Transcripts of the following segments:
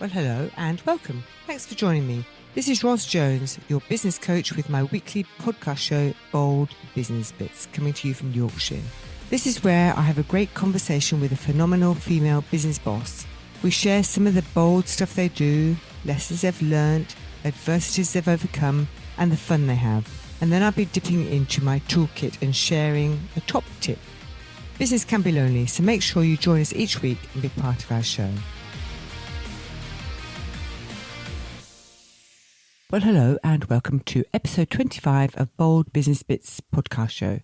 Well, hello and welcome. Thanks for joining me. This is Ros Jones, your business coach with my weekly podcast show, Bold Business Bits, coming to you from Yorkshire. This is where I have a great conversation with a phenomenal female business boss. We share some of the bold stuff they do, lessons they've learnt, adversities they've overcome, and the fun they have. And then I'll be dipping into my toolkit and sharing a top tip. Business can be lonely, so make sure you join us each week and be part of our show. Well, hello and welcome to episode 25 of Bold Business Bits podcast show.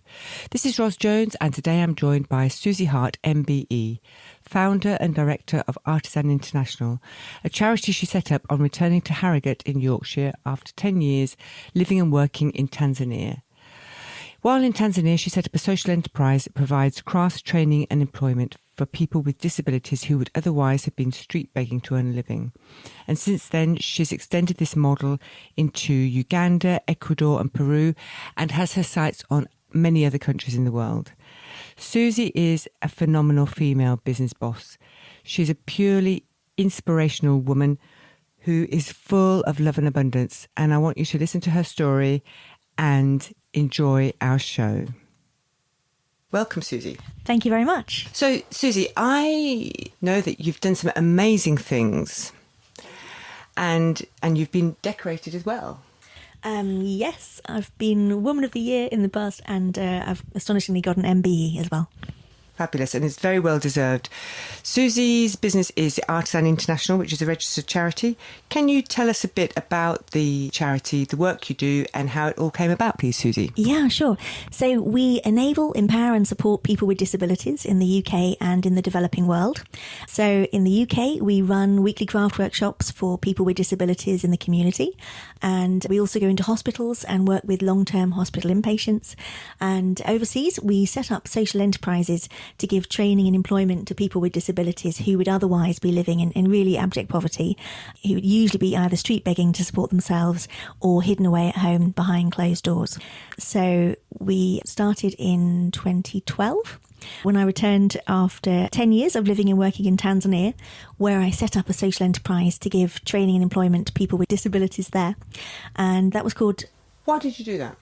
This is Ros Jones and today I'm joined by Susie Hart MBE, founder and director of Artisan International, a charity she set up on returning to Harrogate in Yorkshire after 10 years living and working in Tanzania. While in Tanzania, she set up a social enterprise that provides crafts training and employment for people with disabilities who would otherwise have been street begging to earn a living. And since then, she's extended this model into Uganda, Ecuador and Peru, and has her sights on many other countries in the world. Susie is a phenomenal female business boss. She's a purely inspirational woman who is full of love and abundance. And I want you to listen to her story and enjoy our show. Welcome, Susie. Thank you very much. So, Susie, I know that you've done some amazing things and you've been decorated as well. Yes, I've been Woman of the Year in the past and I've astonishingly got an MBE as well. Fabulous, and it's very well deserved. Susie's business is Artisan International, which is a registered charity. Can you tell us a bit about the charity, the work you do, and how it all came about, please, Susie? Yeah, sure. So we enable, empower and support people with disabilities in the UK and in the developing world. So in the UK, we run weekly craft workshops for people with disabilities in the community. And we also go into hospitals and work with long-term hospital inpatients. And overseas, we set up social enterprises to give training and employment to people with disabilities who would otherwise be living in really abject poverty, who would usually be either street begging to support themselves or hidden away at home behind closed doors. So we started in 2012. When I returned after 10 years of living and working in Tanzania, where I set up a social enterprise to give training and employment to people with disabilities there. And that was called... Why did you do that?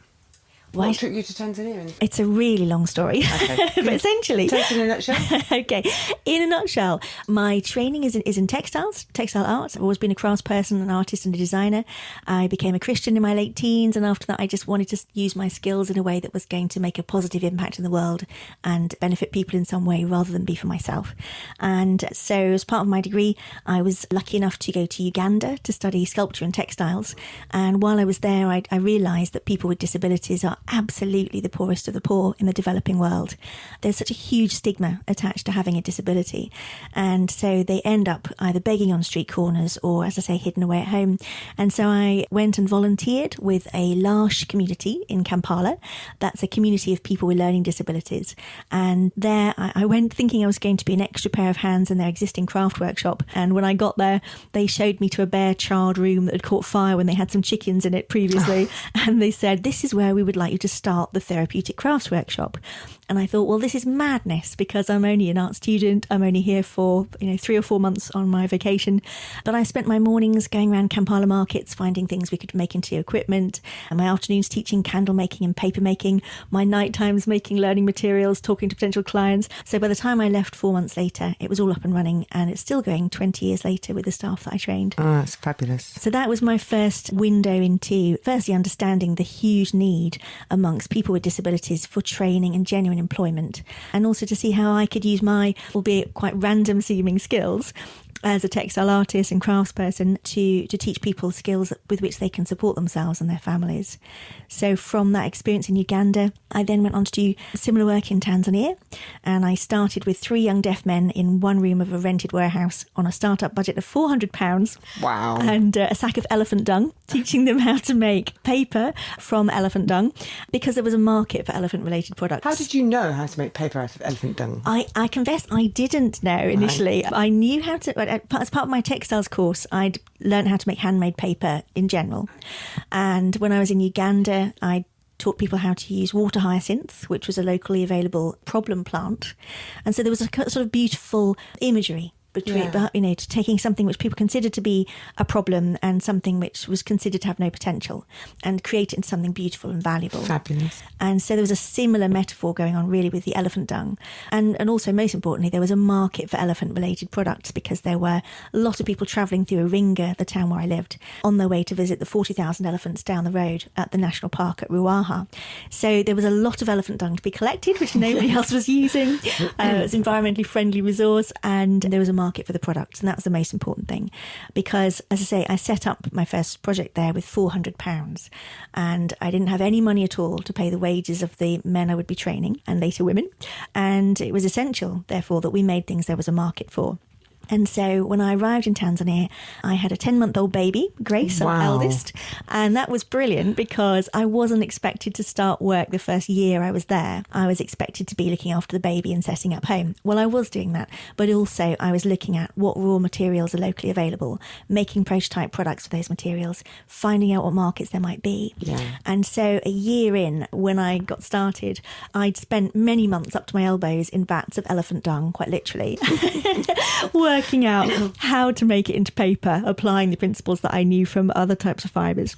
What took you to Tanzania? It's a really long story, okay. But essentially... Take it in a nutshell. Okay. In a nutshell, my training is in textiles, textile art. I've always been a craftsperson, an artist and a designer. I became a Christian in my late teens, and after that I just wanted to use my skills in a way that was going to make a positive impact in the world and benefit people in some way rather than be for myself. And so as part of my degree, I was lucky enough to go to Uganda to study sculpture and textiles. And while I was there, I realised that people with disabilities are absolutely the poorest of the poor in the developing world. There's such a huge stigma attached to having a disability, and so they end up either begging on street corners or, as I say, hidden away at home. And so I went and volunteered with a L'Arche community in Kampala. That's a community of people with learning disabilities, and there I went thinking I was going to be an extra pair of hands in their existing craft workshop. And when I got there, they showed me to a bare charred room that had caught fire when they had some chickens in it previously. And they said, "This is where we would like you to start the therapeutic crafts workshop." And I thought, well, this is madness because I'm only an art student. I'm only here for 3 or 4 months on my vacation. But I spent my mornings going around Kampala markets, finding things we could make into equipment, and my afternoons teaching candle making and paper making, my night times making learning materials, talking to potential clients. So by the time I left 4 months later, it was all up and running, and it's still going 20 years later with the staff that I trained. Oh, that's fabulous. So that was my first window into, firstly, understanding the huge need amongst people with disabilities for training and genuine employment, and also to see how I could use my, albeit quite random seeming skills as a textile artist and craftsperson to teach people skills with which they can support themselves and their families. So from that experience in Uganda, I then went on to do similar work in Tanzania, and I started with 3 young deaf men in one room of a rented warehouse on a startup budget of £400. Wow. And a sack of elephant dung, teaching them how to make paper from elephant dung because there was a market for elephant related products. How did you know how to make paper out of elephant dung? I confess I didn't know initially. Right. I knew how to, as part of my textiles course, I'd learned how to make handmade paper in general. And when I was in Uganda, I taught people how to use water hyacinth, which was a locally available problem plant. And so there was a sort of beautiful imagery between, to taking something which people consider to be a problem and something which was considered to have no potential, and create it into something beautiful and valuable. Fabulous. And so there was a similar metaphor going on really with the elephant dung. And also, most importantly, there was a market for elephant-related products, because there were a lot of people travelling through Iringa, the town where I lived, on their way to visit the 40,000 elephants down the road at the national park at Ruaha. So there was a lot of elephant dung to be collected, which nobody else was using. It's an environmentally friendly resource, and there was a market for the products, and that was the most important thing. Because, as I say, I set up my first project there with £400, and I didn't have any money at all to pay the wages of the men I would be training, and later women. And it was essential, therefore, that we made things there was a market for. And so when I arrived in Tanzania, I had a 10-month-old baby, Grace, our eldest. And that was brilliant, because I wasn't expected to start work the first year I was there. I was expected to be looking after the baby and setting up home. Well, I was doing that, but also I was looking at what raw materials are locally available, making prototype products for those materials, finding out what markets there might be. Yeah. And so a year in, when I got started, I'd spent many months up to my elbows in vats of elephant dung, quite literally, working out how to make it into paper, applying the principles that I knew from other types of fibres.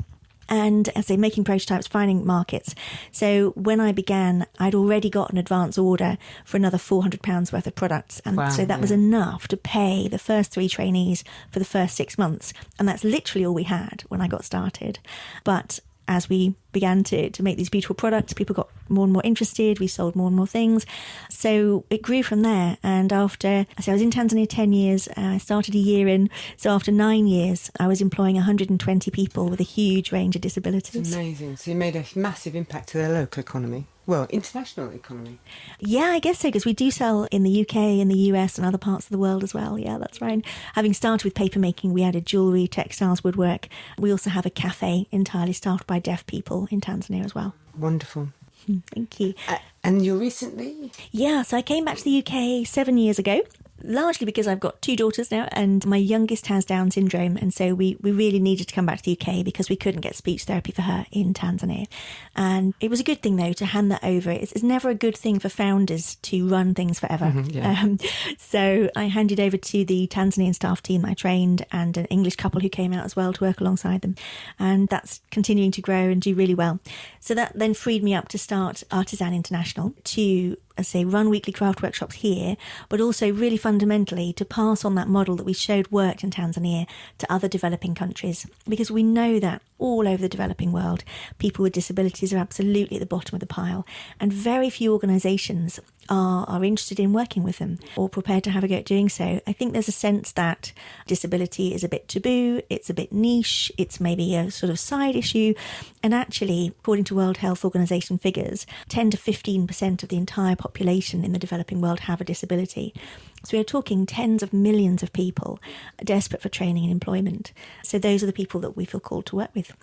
And as I say, making prototypes, finding markets. So when I began, I'd already got an advance order for another £400 worth of products. And so that was enough to pay the first 3 trainees for the first 6 months. And that's literally all we had when I got started. But as we began to make these beautiful products, people got more and more interested. We sold more and more things. So it grew from there. And I was in Tanzania 10 years. I started a year in. So after 9 years, I was employing 120 people with a huge range of disabilities. It's amazing. So you made a massive impact to their local economy. Well, international economy. Yeah, I guess so, because we do sell in the UK, in the US and other parts of the world as well. Yeah, that's right. Having started with paper making, we added jewellery, textiles, woodwork. We also have a cafe entirely staffed by deaf people in Tanzania as well. Wonderful. Thank you. And you recently? Yeah, so I came back to the UK 7 years ago. Largely because I've got 2 daughters now, and my youngest has Down syndrome, and so we really needed to come back to the UK because we couldn't get speech therapy for her in Tanzania. And it was a good thing, though, to hand that over. It's never a good thing for founders to run things forever. So I handed over to the Tanzanian staff team I trained, and an English couple who came out as well to work alongside them. And that's continuing to grow and do really well. So that then freed me up to start Artisan International, to run weekly craft workshops here, but also really fundamentally to pass on that model that we showed worked in Tanzania to other developing countries. Because we know that all over the developing world, people with disabilities are absolutely at the bottom of the pile, and very few organisations are interested in working with them or prepared to have a go at doing so. I think there's a sense that disability is a bit taboo, it's a bit niche, it's maybe a sort of side issue. And actually, according to World Health Organization figures, 10 to 15% of the entire population in the developing world have a disability. So we are talking tens of millions of people desperate for training and employment. So those are the people that we feel called to work with.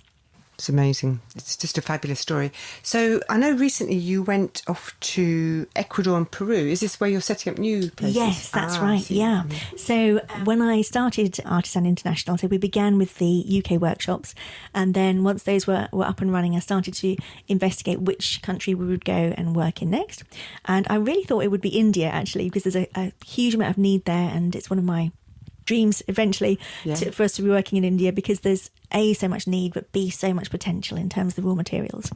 It's amazing. It's just a fabulous story. So I know recently you went off to Ecuador and Peru. Is this where you're setting up new places? Yes, that's right. Yeah. So when I started Artisan International, so we began with the UK workshops. And then once those were up and running, I started to investigate which country we would go and work in next. And I really thought it would be India, actually, because there's a huge amount of need there. And it's one of my dreams eventually for us to be working in India, because there's A, so much need, but B, so much potential in terms of the raw materials.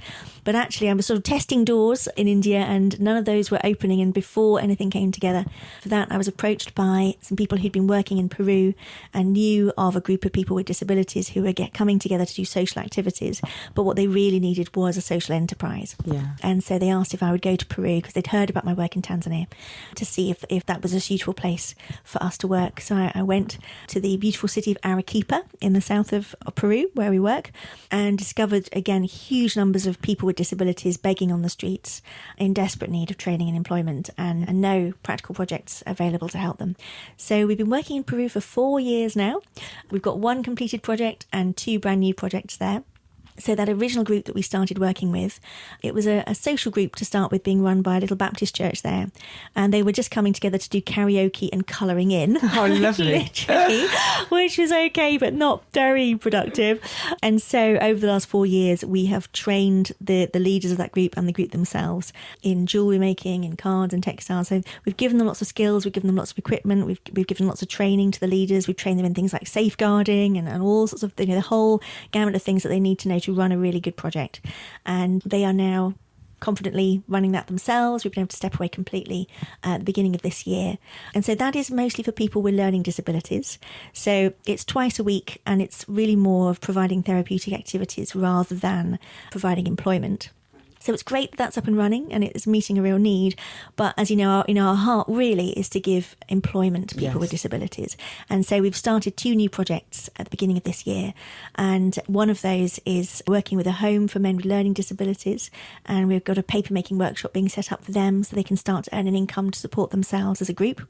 But actually I was sort of testing doors in India, and none of those were opening. And before anything came together for that, I was approached by some people who'd been working in Peru and knew of a group of people with disabilities who were coming together to do social activities. But what they really needed was a social enterprise. Yeah. And so they asked if I would go to Peru, because they'd heard about my work in Tanzania, to see if that was a suitable place for us to work. So I went to the beautiful city of Arequipa in the south of Peru, where we work, and discovered again huge numbers of people with disabilities begging on the streets in desperate need of training and employment, and no practical projects available to help them. So we've been working in Peru for 4 years now. We've got 1 completed project and 2 brand new projects there. So that original group that we started working with, it was a social group to start with, being run by a little Baptist church there. And they were just coming together to do karaoke and colouring in. Oh, lovely. Literally, which was okay, but not very productive. And so over the last 4 years, we have trained the leaders of that group and the group themselves in jewellery making, in cards and textiles. So we've given them lots of skills, we've given them lots of equipment, we've given lots of training to the leaders, we've trained them in things like safeguarding and all sorts of, the whole gamut of things that they need to know to run a really good project. And they are now confidently running that themselves. We've been able to step away completely at the beginning of this year. And so that is mostly for people with learning disabilities. So it's twice a week, and it's really more of providing therapeutic activities rather than providing employment. So it's great that that's up and running and it's meeting a real need. But as you know, our heart really is to give employment to people with disabilities. And so we've started 2 new projects at the beginning of this year. And one of those is working with a home for men with learning disabilities. And we've got a papermaking workshop being set up for them so they can start to earn an income to support themselves as a group.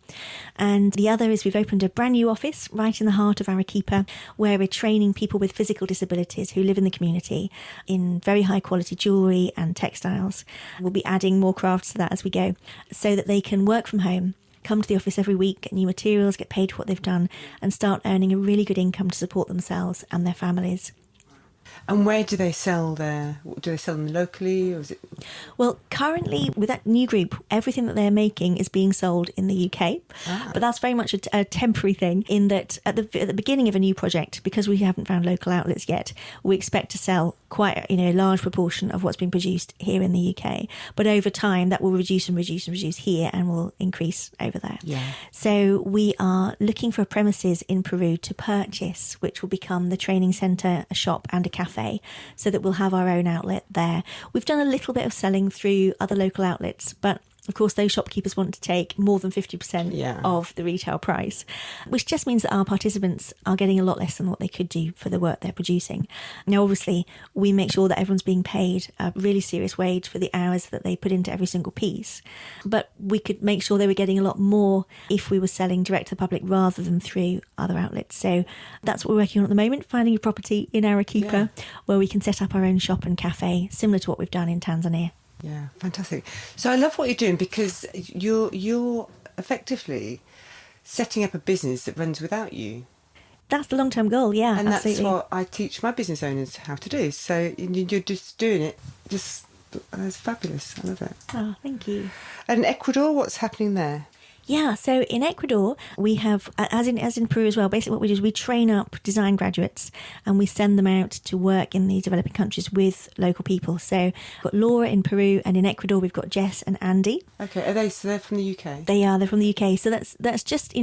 And the other is we've opened a brand new office right in the heart of Arequipa, where we're training people with physical disabilities who live in the community in very high quality jewellery and textiles. We'll be adding more crafts to that as we go, so that they can work from home, come to the office every week, get new materials, get paid for what they've done, and start earning a really good income to support themselves and their families. And where do they sell do they sell them locally, or is it? Well, currently with that new group, everything that they're making is being sold in the UK. But that's very much a temporary thing, in that at the beginning of a new project, because we haven't found local outlets yet, we expect to sell quite a large proportion of what's being produced here in the UK. But over time, that will reduce and reduce and reduce here and will increase over there. Yeah. So we are looking for premises in Peru to purchase, which will become the training centre, a shop and a cafe, so that we'll have our own outlet there. We've done a little bit of selling through other local outlets, but of course those shopkeepers want to take more than 50% of the retail price, which just means that our participants are getting a lot less than what they could do for the work they're producing. Now, obviously, we make sure that everyone's being paid a really serious wage for the hours that they put into every single piece, but we could make sure they were getting a lot more if we were selling direct to the public rather than through other outlets. So that's what we're working on at the moment, finding a property in Arequipa where we can set up our own shop and cafe, similar to what we've done in Tanzania. Yeah, fantastic. So I love what you're doing, because you're effectively setting up a business that runs without you. That's the long-term goal, yeah, and absolutely. That's what I teach my business owners how to do. So you're just doing it. It's fabulous. I love it. Oh, thank you. And Ecuador, what's happening there? Yeah, so in Ecuador, we have, as in Peru as well, basically what we do is we train up design graduates and we send them out to work in the developing countries with local people. So we've got Laura in Peru, and in Ecuador we've got Jess and Andy. Okay, so they're from the UK? They're from the UK. So that's just,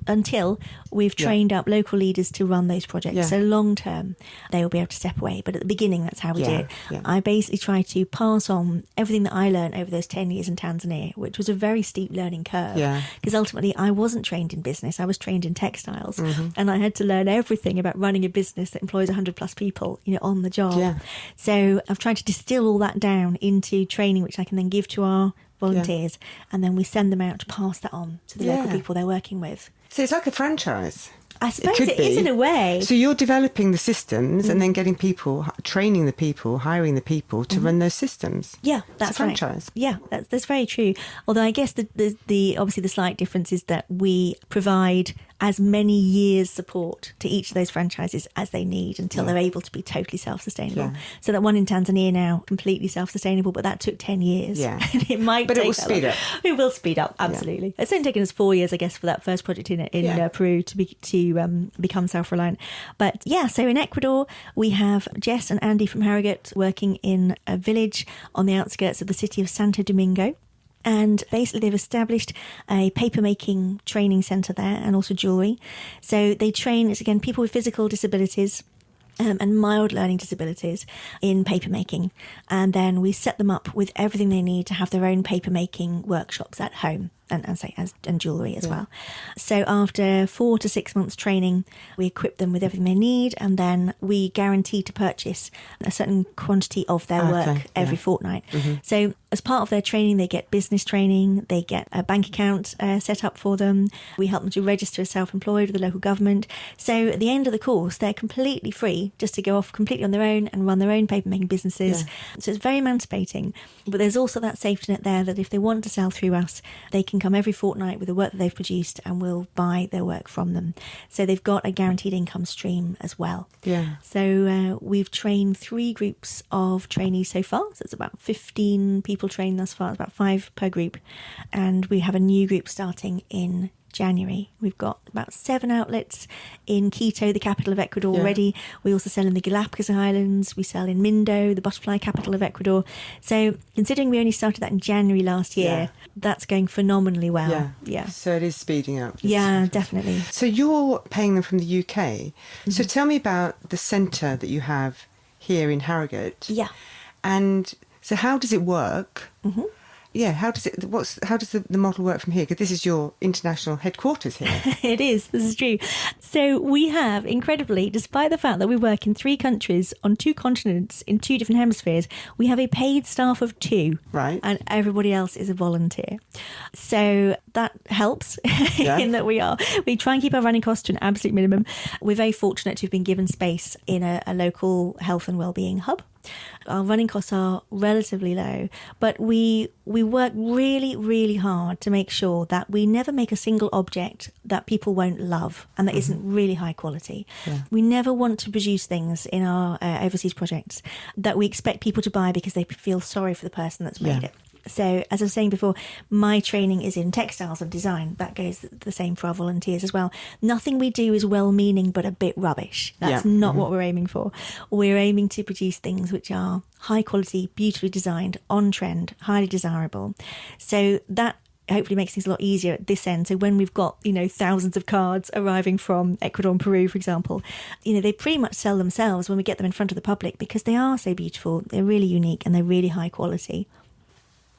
until we've trained up local leaders to run those projects. Yeah. So long term, they will be able to step away. But at the beginning, that's how we do it. Yeah. I basically try to pass on everything that I learned over those 10 years in Tanzania, which was a very steep learning curve. Yeah. Because ultimately I wasn't trained in business, I was trained in textiles, and I had to learn everything about running a business that employs 100 plus people, on the job. Yeah. So I've tried to distill all that down into training, which I can then give to our volunteers, and then we send them out to pass that on to the local people they're working with. So it's like a franchise. I suppose it is in a way. So you're developing the systems and then getting people, training the people, hiring the people to run those systems. Yeah, that's it's a franchise. Right. Yeah, that's very true. Although I guess the obviously the slight difference is that we provide as many years support to each of those franchises as they need until they're able to be totally self-sustainable. Yeah. So that one in Tanzania now, completely self-sustainable, but that took 10 years. Yeah. And it might it will speed up. It will speed up, absolutely. Yeah. It's only taken us 4 years, I guess, for that first project in Peru to become self-reliant. But yeah, so in Ecuador, we have Jess and Andy from Harrogate working in a village on the outskirts of the city of Santo Domingo. And basically they've established a paper-making training centre there, and also jewellery. So they train, again, people with physical disabilities and mild learning disabilities in paper-making. And then we set them up with everything they need to have their own paper-making workshops at home. And jewellery as well. So after 4 to 6 months training, we equip them with everything they need, and then we guarantee to purchase a certain quantity of their work every fortnight. So as part of their training, they get business training, they get a bank account set up for them. We help them to register as self-employed with the local government. So at the end of the course, they're completely free just to go off completely on their own and run their own paper-making businesses. Yeah. So it's very emancipating. But there's also that safety net there that if they want to sell through us, they can come every fortnight with the work that they've produced and we'll buy their work from them. So they've got a guaranteed income stream as well. Yeah. So we've trained 3 groups of trainees so far. So it's about 15 people trained thus far. It's about 5 per group. And we have a new group starting in January. We've got about 7 outlets in Quito, the capital of Ecuador, already. We also sell in the Galapagos Islands. We sell in Mindo, the butterfly capital of Ecuador. So considering we only started that in January last year, that's going phenomenally well. Yeah. So it is speeding up. Yeah, definitely. So you're paying them from the UK. Mm-hmm. So tell me about the centre that you have here in Harrogate. Yeah. And so how does it work? Mm-hmm. Yeah, how does the model work from here? Because this is your international headquarters here. It is, this is true. So we have, incredibly, despite the fact that we work in 3 countries, on 2 continents, in 2 different hemispheres, we have a paid staff of 2. Right. And everybody else is a volunteer. So that helps in that we try and keep our running costs to an absolute minimum. We're very fortunate to have been given space in a local health and wellbeing hub. Our running costs are relatively low, but we work really, really hard to make sure that we never make a single object that people won't love and that isn't really high quality. Yeah. We never want to produce things in our overseas projects that we expect people to buy because they feel sorry for the person that's made it. So, as I was saying before, my training is in textiles and design. That goes the same for our volunteers as well. Nothing we do is well-meaning but a bit rubbish. That's not what we're aiming for. We're aiming to produce things which are high quality, beautifully designed, on trend, highly desirable. So that hopefully makes things a lot easier at this end. So when we've got, thousands of cards arriving from Ecuador and Peru, for example, they pretty much sell themselves when we get them in front of the public because they are so beautiful, they're really unique and they're really high quality.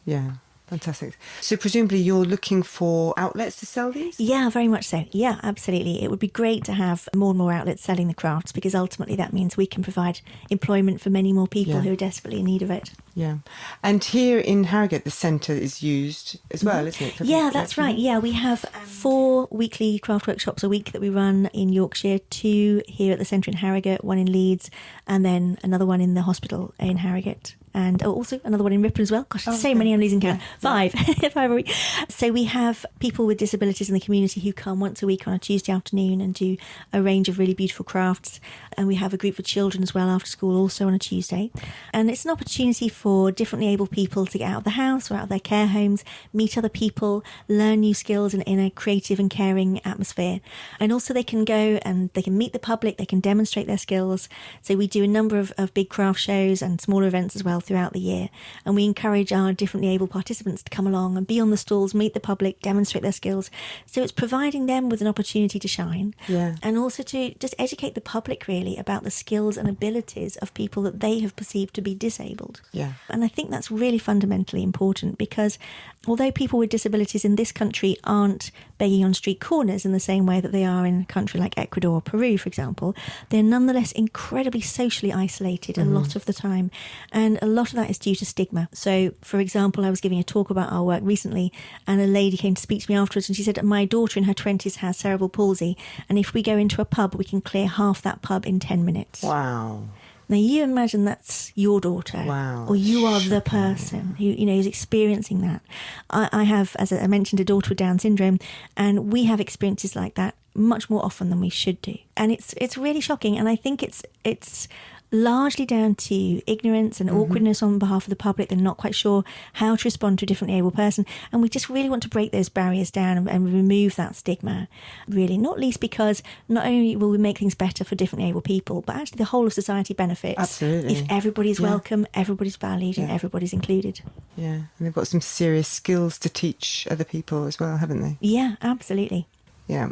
Yeah, fantastic. So presumably you're looking for outlets to sell these? Yeah, very much so. Yeah, absolutely. It would be great to have more and more outlets selling the crafts because ultimately that means we can provide employment for many more people who are desperately in need of it. Yeah. And here in Harrogate, the centre is used as well, isn't it? Yeah, that's right. Yeah, we have 4 weekly craft workshops a week that we run in Yorkshire, 2 here at the centre in Harrogate, 1 in Leeds, and then another one in the hospital in Harrogate. And also another one in Ripon as well. Gosh, so many I'm losing count. 5 a week. So we have people with disabilities in the community who come once a week on a Tuesday afternoon and do a range of really beautiful crafts. And we have a group for children as well after school, also on a Tuesday. And it's an opportunity for differently able people to get out of the house or out of their care homes, meet other people, learn new skills in a creative and caring atmosphere. And also they can go and they can meet the public, they can demonstrate their skills. So we do a number of big craft shows and smaller events as well throughout the year, and we encourage our differently able participants to come along and be on the stalls, meet the public, demonstrate their skills. So it's providing them with an opportunity to shine, and also to just educate the public really about the skills and abilities of people that they have perceived to be disabled. And I think that's really fundamentally important because although people with disabilities in this country aren't begging on street corners in the same way that they are in a country like Ecuador or Peru, for example, they're nonetheless incredibly socially isolated a lot of the time. And a lot of that is due to stigma. So, for example, I was giving a talk about our work recently and a lady came to speak to me afterwards and she said, my daughter in her 20s has cerebral palsy and if we go into a pub, we can clear half that pub in 10 minutes. Wow. Now, you imagine that's your daughter, or you are the person who, is experiencing that. I have, as I mentioned, a daughter with Down syndrome, and we have experiences like that much more often than we should do. And it's really shocking, and I think it's largely down to ignorance and awkwardness on behalf of the public. They're not quite sure how to respond to a differently able person. And we just really want to break those barriers down and remove that stigma, really, not least because not only will we make things better for differently able people, but actually the whole of society benefits. Absolutely. If everybody's welcome, everybody's valued and everybody's included. Yeah, and they've got some serious skills to teach other people as well, haven't they? Yeah, absolutely. Yeah,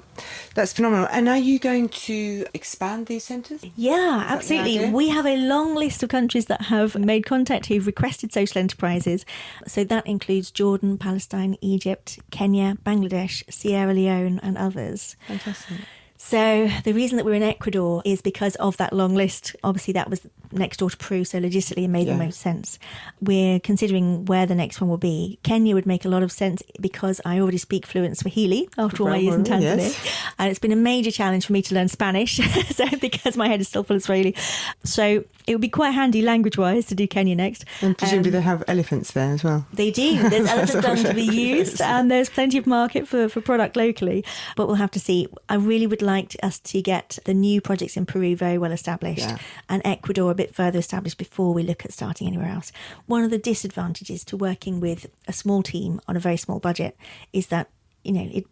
that's phenomenal. And are you going to expand these centres? Yeah, absolutely. We have a long list of countries that have made contact who've requested social enterprises. So that includes Jordan, Palestine, Egypt, Kenya, Bangladesh, Sierra Leone and others. Fantastic. So the reason that we're in Ecuador is because of that long list. Obviously, that was next door to Peru, so logistically it made the most sense. We're considering where the next one will be. Kenya would make a lot of sense because I already speak fluent Swahili after all my years in Tanzania. Yes. And it's been a major challenge for me to learn Spanish so because my head is still full of Swahili. So it would be quite handy language-wise to do Kenya next. And presumably they have elephants there as well. They do. There's elephant dung to be used and there's plenty of market for product locally. But we'll have to see. I really would like us to get the new projects in Peru very well established and Ecuador a bit further established before we look at starting anywhere else. One of the disadvantages to working with a small team on a very small budget is that,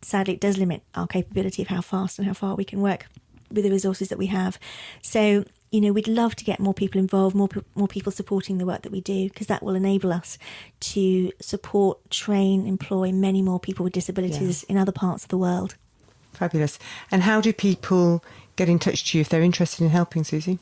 sadly it does limit our capability of how fast and how far we can work with the resources that we have. So, we'd love to get more people involved, more people supporting the work that we do, because that will enable us to support, train, employ many more people with disabilities in other parts of the world. Fabulous. And how do people get in touch to you if they're interested in helping, Susie?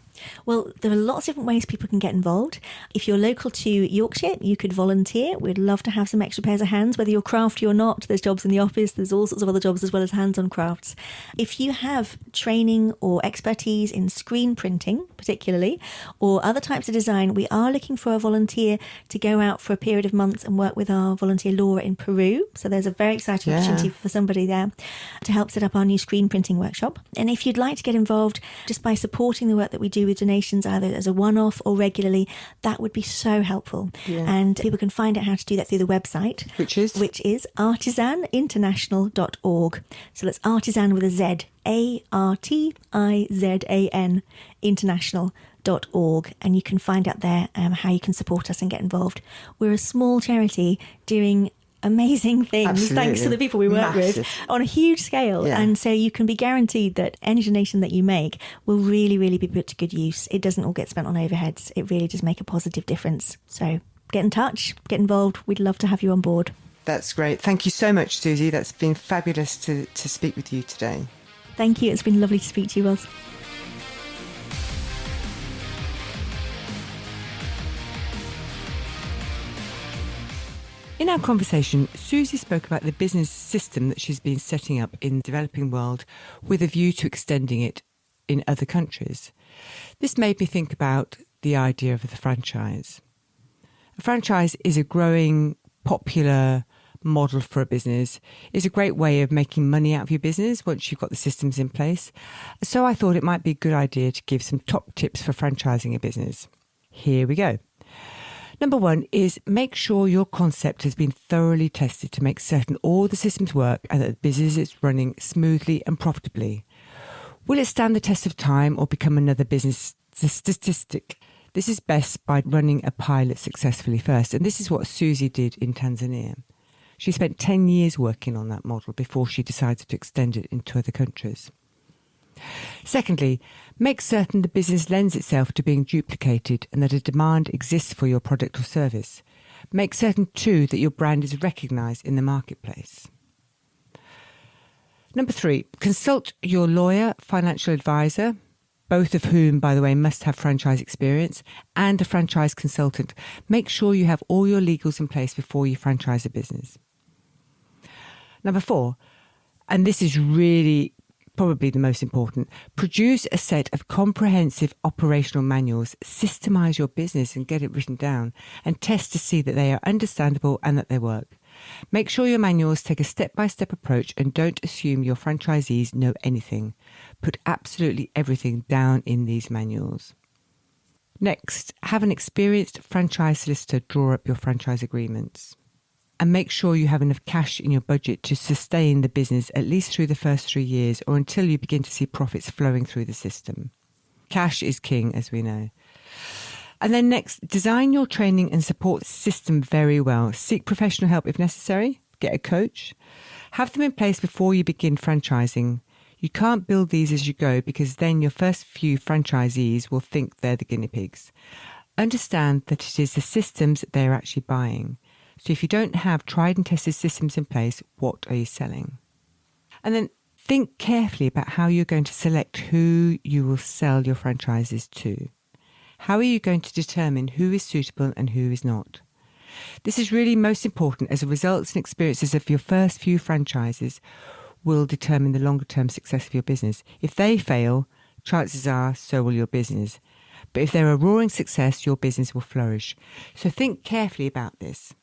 Well, there are lots of different ways people can get involved. If you're local to Yorkshire, you could volunteer. We'd love to have some extra pairs of hands, whether you're crafty or not. There's jobs in the office. There's all sorts of other jobs as well as hands-on crafts. If you have training or expertise in screen printing, particularly, or other types of design, we are looking for a volunteer to go out for a period of months and work with our volunteer Laura in Peru. So there's a very exciting opportunity for somebody there to help set up our new screen printing workshop. And if you'd like to get involved just by supporting the work that we do with donations, either as a one-off or regularly, that would be so helpful. And people can find out how to do that through the website, which is artisaninternational.org. So that's artisan with a Z, ARTIZAN, international.org, and you can find out there how you can support us and get involved. We're a small charity doing amazing things. Absolutely. Thanks to the people we work with on a huge scale. And so you can be guaranteed that any donation that you make will really, really be put to good use. It doesn't all get spent on overheads. It really does make a positive difference. So get in touch, get involved. We'd love to have you on board. That's great. Thank you so much, Susie. That's been fabulous to speak with you today. Thank you. It's been lovely to speak to you, Roz. In our conversation, Susie spoke about the business system that she's been setting up in the developing world with a view to extending it in other countries. This made me think about the idea of the franchise. A franchise is a growing, popular model for a business. It's a great way of making money out of your business once you've got the systems in place. So I thought it might be a good idea to give some top tips for franchising a business. Here we go. Number one is make sure your concept has been thoroughly tested to make certain all the systems work and that the business is running smoothly and profitably. Will it stand the test of time or become another business statistic? This is best by running a pilot successfully first, and this is what Susie did in Tanzania. She spent 10 years working on that model before she decided to extend it into other countries. Secondly, make certain the business lends itself to being duplicated and that a demand exists for your product or service. Make certain too that your brand is recognised in the marketplace. Number 3, consult your lawyer, financial advisor, both of whom, by the way, must have franchise experience, and a franchise consultant. Make sure you have all your legals in place before you franchise a business. Number 4, and this is really probably the most important, produce a set of comprehensive operational manuals, systemize your business and get it written down, and test to see that they are understandable and that they work. Make sure your manuals take a step-by-step approach and don't assume your franchisees know anything. Put absolutely everything down in these manuals. Next, have an experienced franchise solicitor draw up your franchise agreements. And make sure you have enough cash in your budget to sustain the business at least through the first 3 years or until you begin to see profits flowing through the system. Cash is king, as we know. And then next, design your training and support system very well. Seek professional help if necessary. Get a coach. Have them in place before you begin franchising. You can't build these as you go because then your first few franchisees will think they're the guinea pigs. Understand that it is the systems they're actually buying. So if you don't have tried and tested systems in place, what are you selling? And then think carefully about how you're going to select who you will sell your franchises to. How are you going to determine who is suitable and who is not? This is really most important as the results and experiences of your first few franchises will determine the longer term success of your business. If they fail, chances are so will your business. But if they're a roaring success, your business will flourish. So think carefully about this.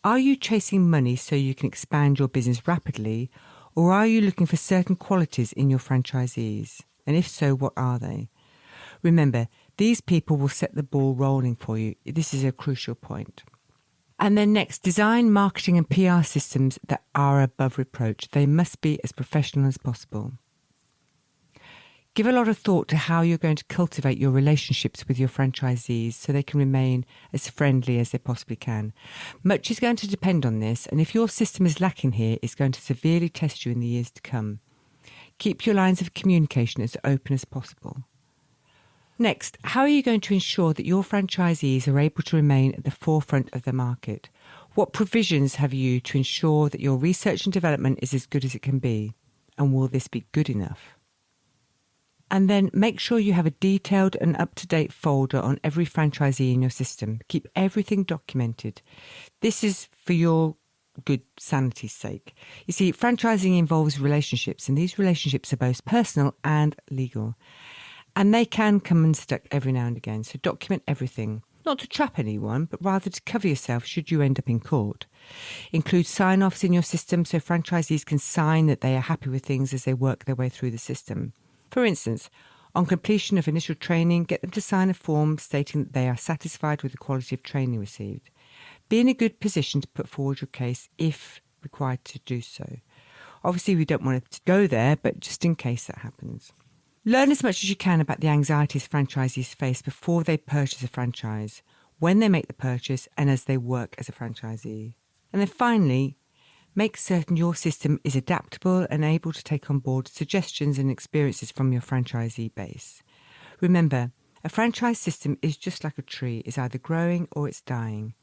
Are you chasing money so you can expand your business rapidly, or are you looking for certain qualities in your franchisees? And if so, what are they? Remember, these people will set the ball rolling for you. This is a crucial point. And then next, design, marketing and PR systems that are above reproach. They must be as professional as possible. Give a lot of thought to how you're going to cultivate your relationships with your franchisees so they can remain as friendly as they possibly can. Much is going to depend on this, and if your system is lacking here, it's going to severely test you in the years to come. Keep your lines of communication as open as possible. Next, how are you going to ensure that your franchisees are able to remain at the forefront of the market? What provisions have you to ensure that your research and development is as good as it can be? And will this be good enough? And then make sure you have a detailed and up-to-date folder on every franchisee in your system. Keep everything documented. This is for your good sanity's sake. You see, franchising involves relationships, and these relationships are both personal and legal. And they can come unstuck every now and again, so document everything. Not to trap anyone, but rather to cover yourself should you end up in court. Include sign-offs in your system so franchisees can sign that they are happy with things as they work their way through the system. For instance, on completion of initial training, get them to sign a form stating that they are satisfied with the quality of training received. Be in a good position to put forward your case if required to do so. Obviously, we don't want it to go there, but just in case that happens. Learn as much as you can about the anxieties franchisees face before they purchase a franchise, when they make the purchase, and as they work as a franchisee. And then finally, make certain your system is adaptable and able to take on board suggestions and experiences from your franchisee base. Remember, a franchise system is just like a tree. It's either growing or it's dying.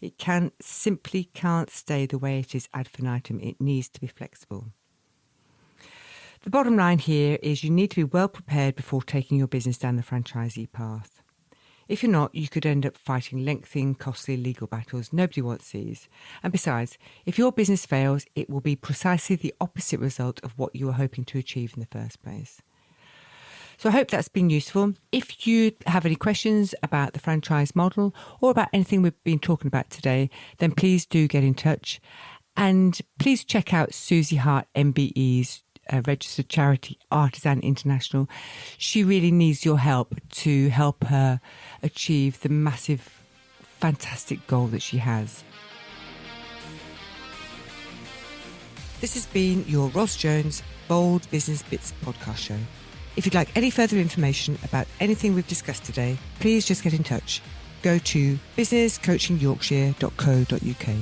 It simply can't stay the way it is ad infinitum. It needs to be flexible. The bottom line here is you need to be well prepared before taking your business down the franchisee path. If you're not, you could end up fighting lengthy and costly legal battles. Nobody wants these. And besides, if your business fails, it will be precisely the opposite result of what you were hoping to achieve in the first place. So I hope that's been useful. If you have any questions about the franchise model or about anything we've been talking about today, then please do get in touch. And please check out Susie Hart MBE's registered charity, Artisan International. She really needs your help to help her achieve the massive, fantastic goal that she has. This has been your Ross Jones Bold Business Bits podcast show. If you'd like any further information about anything we've discussed today, please just get in touch. Go to businesscoachingyorkshire.co.uk.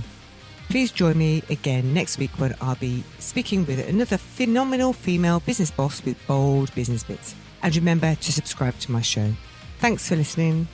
Please join me again next week when I'll be speaking with another phenomenal female business boss with bold business bits. And remember to subscribe to my show. Thanks for listening.